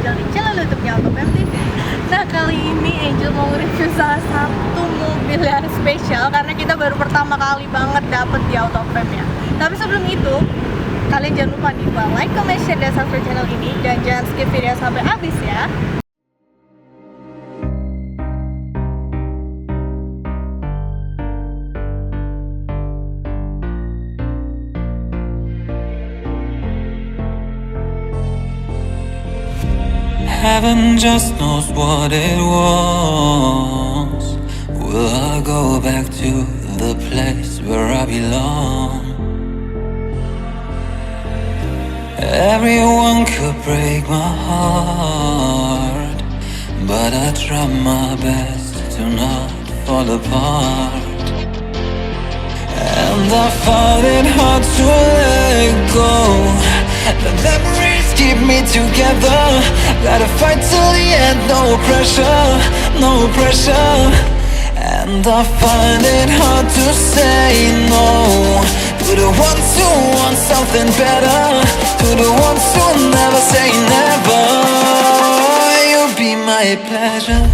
Angel di channel YouTube-nya Autofam TV. Nah, kali ini Angel mau review salah satu mobil yang spesial karena kita baru pertama kali banget dapet di Autofam ya. Tapi sebelum itu, kalian jangan lupa nih buat like, comment, share, dan subscribe channel ini, dan jangan skip video sampai habis ya. Heaven just knows what it was. Will I go back to the place where I belong? Everyone could break my heart, but I try my best to not fall apart. And I find it hard to let go. The memories keep me together. Gotta fight till the end, no pressure, no pressure. And I find it hard to say no to the ones who want something better, to the ones who never say never. You'll be my pleasure.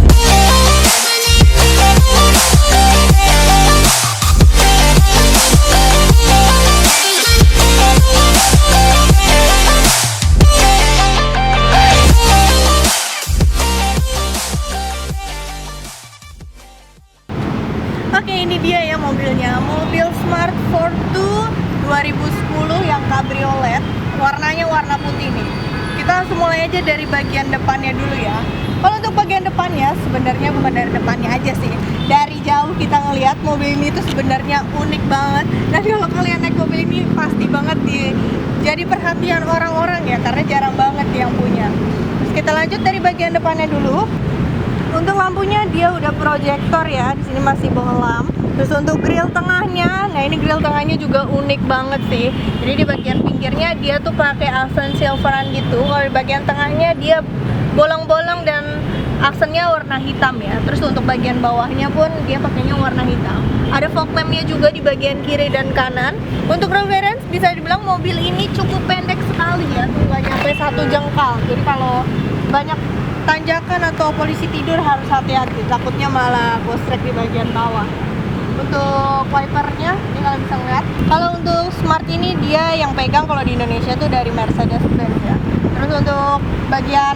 Oke, ini dia ya mobilnya. Mobil Smart Fortwo 2010 yang cabriolet. Warnanya warna putih nih. Kita langsung mulai aja dari bagian depannya dulu ya. Kalau untuk bagian depannya, sebenarnya bukan dari depannya aja sih. Dari jauh kita ngelihat mobil ini tuh sebenarnya unik banget. Dan kalau kalian naik mobil ini pasti banget jadi perhatian orang-orang ya, karena jarang banget yang punya. Terus kita lanjut dari bagian depannya dulu. Untuk lampunya dia udah proyektor ya, di sini masih bohlam. Terus untuk grill tengahnya, nah ini grill tengahnya juga unik banget sih. Jadi di bagian pinggirnya dia tuh pakai aksen silveran gitu. Kalau di bagian tengahnya dia bolong-bolong dan aksennya warna hitam ya. Terus untuk bagian bawahnya pun dia pakainya warna hitam. Ada fog lampnya juga di bagian kiri dan kanan. Untuk reference bisa dibilang mobil ini cukup pendek sekali ya, nggak nyampe 1 jengkal. Jadi kalau banyak tanjakan atau polisi tidur harus hati-hati, takutnya malah gosrek di bagian bawah. Untuk wipernya ini kalian bisa lihat. Kalau untuk Smart ini dia yang pegang kalau di Indonesia tuh dari Mercedes-Benz ya. Terus untuk bagian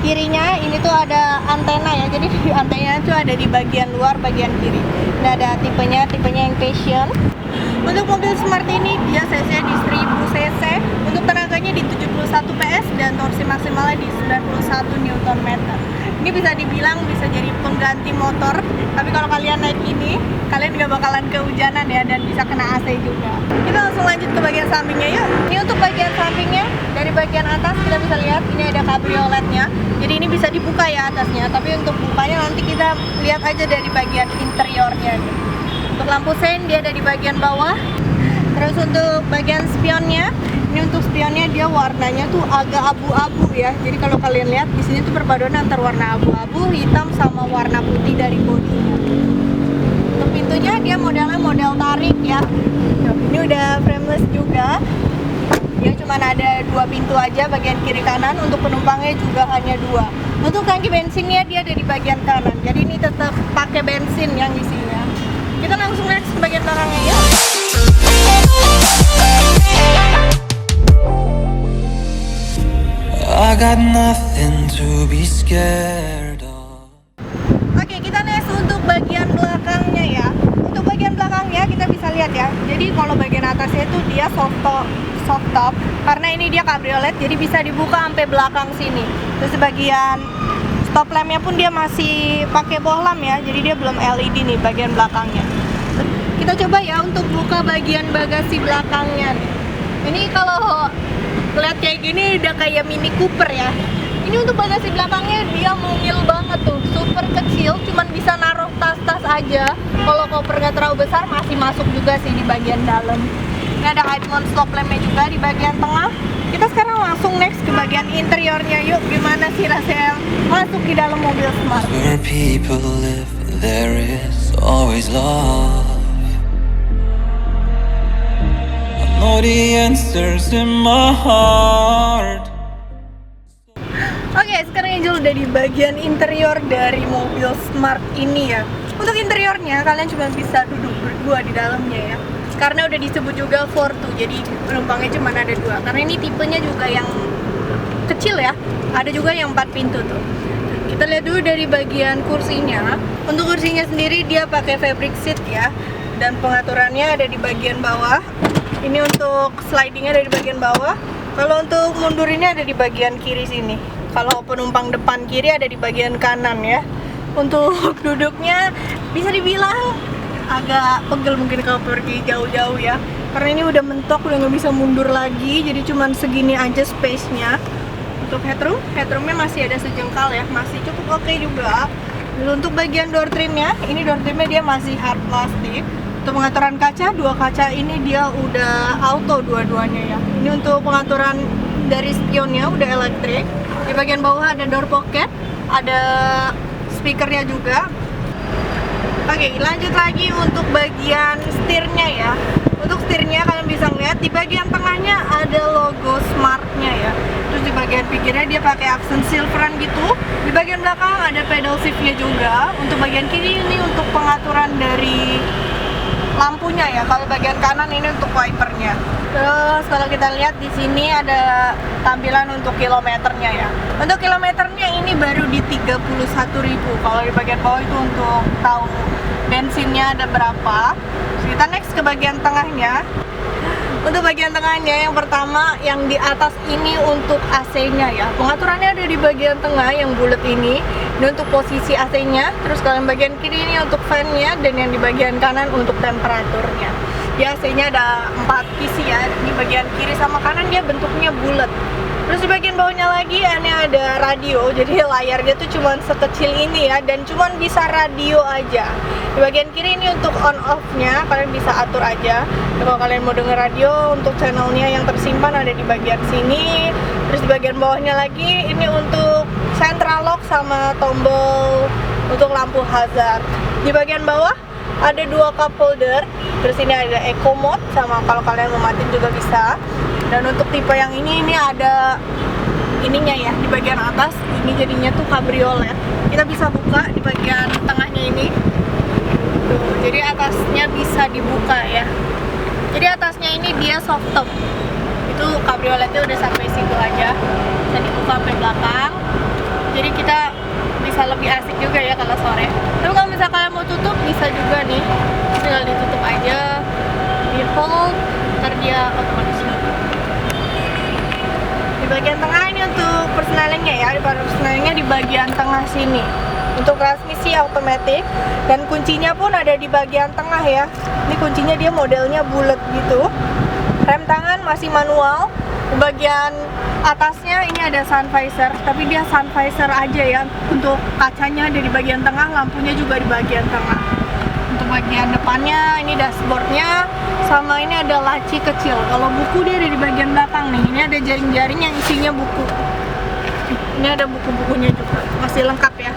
kirinya ini tuh ada antena ya, jadi antenanya tuh ada di bagian luar bagian kiri. Nah, ada tipenya yang Passion. Untuk mobil Smart ini dia cc di 1000 cc, untuk tenaganya di 71 PS dan torsi maksimalnya di 91 Nm. Ini bisa dibilang bisa jadi pengganti motor, tapi kalau kalian naik ini, kalian nggak bakalan kehujanan ya, dan bisa kena AC juga. Kita langsung lanjut ke bagian sampingnya yuk. Ini untuk bagian sampingnya, dari bagian atas kita bisa lihat ini ada cabrioletnya. Jadi ini bisa dibuka ya atasnya, tapi untuk bukanya nanti kita lihat aja dari bagian interiornya. Untuk lampu sein dia ada di bagian bawah. Terus untuk bagian spionnya, ini untuk spionnya dia warnanya tuh agak abu-abu ya. Jadi kalau kalian lihat di sini tuh perpaduan antar warna abu-abu, hitam sama warna putih dari bodinya. Untuk pintunya dia modelnya model tarik ya. Ini udah frameless juga. Dia cuma ada 2 pintu aja bagian kiri kanan. Untuk penumpangnya juga hanya 2. Untuk tangki bensinnya dia ada di bagian kanan. Jadi ini tetap pakai bensin yang isinya. Kita langsung next ke bagian belakangnya ya. I got nothing to be scared of. Oke, kita next untuk bagian belakangnya ya. Untuk bagian belakangnya kita bisa lihat ya. Jadi kalau bagian atasnya itu dia soft top, karena ini dia cabriolet, jadi bisa dibuka sampai belakang sini. Terus bagian stop lampnya pun dia masih pakai bohlam ya, jadi dia belum LED nih bagian belakangnya. Kita coba ya untuk buka bagian bagasi belakangnya nih. Ini kalau lihat kayak gini udah kayak Mini Cooper ya. Ini untuk bagasi belakangnya dia mungil banget tuh, super kecil, cuman bisa naruh tas-tas aja. Kalau koper nggak terlalu besar masih masuk juga sih di bagian dalam. Ini ada high mount stop lampnya juga di bagian tengah. Kita sekarang langsung next ke bagian interiornya yuk. Gimana sih rasanya masuk di dalam mobil Smart? Where people live, there is always love. I know the answers in my heart. Oke, sekarang Angel udah di bagian interior dari mobil Smart ini ya. Untuk interiornya kalian cuma bisa duduk berdua di dalamnya ya. Karena udah disebut juga 4-2, jadi penumpangnya cuma ada 2. Karena ini tipenya juga yang kecil ya. Ada juga yang 4 pintu tuh. Kita lihat dulu dari bagian kursinya. Untuk kursinya sendiri dia pakai fabric seat ya. Dan pengaturannya ada di bagian bawah. Ini untuk slidingnya ada di bagian bawah. Kalau untuk mundur ini ada di bagian kiri sini. Kalau penumpang depan kiri ada di bagian kanan ya. Untuk duduknya bisa dibilang agak pegel mungkin kalau pergi jauh-jauh ya. Karena ini udah mentok, udah nggak bisa mundur lagi. Jadi cuman segini aja space-nya. Untuk headroomnya masih ada sejengkal ya, masih cukup oke juga. Dan untuk bagian door trimnya, ini door trimnya dia masih hard plastik. Untuk pengaturan kaca, 2 kaca ini dia udah auto dua-duanya ya. Ini untuk pengaturan dari spionnya udah elektrik. Di bagian bawah ada door pocket, ada speakernya juga. Oke, lanjut lagi untuk bagian setirnya ya. Untuk setirnya kalian bisa lihat di bagian tengahnya ada logo Smart-nya ya. Terus di bagian pinggirnya dia pakai aksen silveran gitu. Di bagian belakang ada pedal shift-nya juga. Untuk bagian kiri ini untuk pengaturan dari lampunya ya. Kalau bagian kanan ini untuk wipernya. Terus kalau kita lihat di sini ada tampilan untuk kilometernya ya. Untuk kilometernya ini baru di 31.000. Kalau di bagian bawah itu untuk tahu bensinnya ada berapa. Kita next ke bagian tengahnya. Untuk bagian tengahnya yang pertama yang di atas ini untuk AC-nya ya. Pengaturannya ada di bagian tengah yang bulat ini. Ini untuk posisi AC-nya. Terus kalian bagian kiri ini untuk fan-nya, dan yang di bagian kanan untuk temperaturnya. Di AC-nya ada 4 PC ya. Di bagian kiri sama kanan dia bentuknya bulat. Terus di bagian bawahnya lagi ini ada radio. Jadi layarnya tuh cuman sekecil ini ya, dan cuman bisa radio aja. Di bagian kiri ini untuk on off-nya kalian bisa atur aja. Kalau kalian mau denger radio, untuk channelnya yang tersimpan ada di bagian sini. Terus di bagian bawahnya lagi ini untuk central lock sama tombol untuk lampu hazard. Di bagian bawah ada 2 cup holder. Terus ini ada eco mode, sama kalau kalian mau matiin juga bisa. Dan untuk tipe yang ini ada ininya ya di bagian atas. Ini jadinya tuh cabriolet. Kita bisa buka di bagian tengahnya ini. Tuh, jadi atasnya bisa dibuka ya. Jadi atasnya ini dia soft top. Itu cabrioletnya udah sampai situ aja. Bisa dibuka sampai belakang. Jadi kita bisa lebih asik juga ya kalau sore. Tapi kalau misalnya kalian mau tutup bisa juga nih. Tinggal ditutup aja. Di hold, ntar dia otomatis nutup. Di bagian tengah ini untuk persnelingnya ya. Persnelingnya di bagian tengah sini. Untuk transmisi otomatis, dan kuncinya pun ada di bagian tengah ya. Ini kuncinya dia modelnya bulat gitu. Rem tangan masih manual. Di bagian atasnya ini ada sun visor, tapi dia sun visor aja ya. Untuk kacanya ada di bagian tengah, lampunya juga di bagian tengah. Untuk bagian depannya ini dashboardnya, sama ini ada laci kecil. Kalau buku dia ada di bagian belakang nih. Ini ada jaring-jaring yang isinya buku. Ini ada buku-bukunya juga, masih lengkap ya.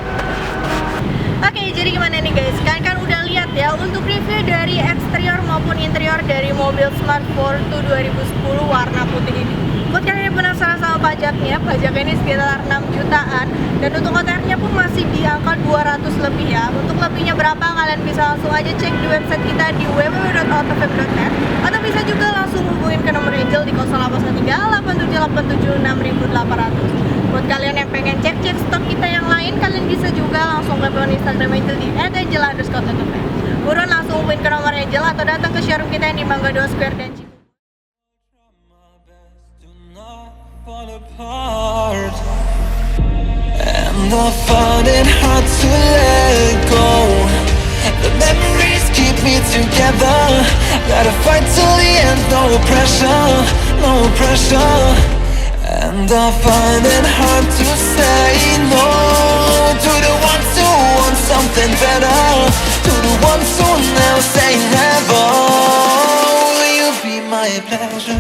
Oke, jadi gimana nih guys? Kalian kan udah lihat ya untuk review dari eksterior maupun interior dari mobil Smart 4-2 2010 warna putih ini. Buat kalian yang penasaran sama pajaknya ini sekitar 6 jutaan. Dan untuk OTR-nya pun masih di angka 200 lebih ya. Untuk lebihnya berapa kalian bisa langsung aja cek di website kita di www.autofm.net. Atau bisa juga langsung hubungin ke nomor Angel di 08138786.800. Buat kalian yang pengen cek-cek stok kita yang lain, kalian bisa juga langsung ke Instagram Angel di @angel__autofm. Buruan langsung hubungin ke nomor Angel atau datang ke showroom kita yang di Mangga 2 Square dan Cibubur. Fall apart, and I find it hard to let go. The memories keep me together. Gotta fight till the end, no pressure, no pressure. And I find it hard to say no to the ones who want something better, to the ones who now say never. Will you be my pleasure?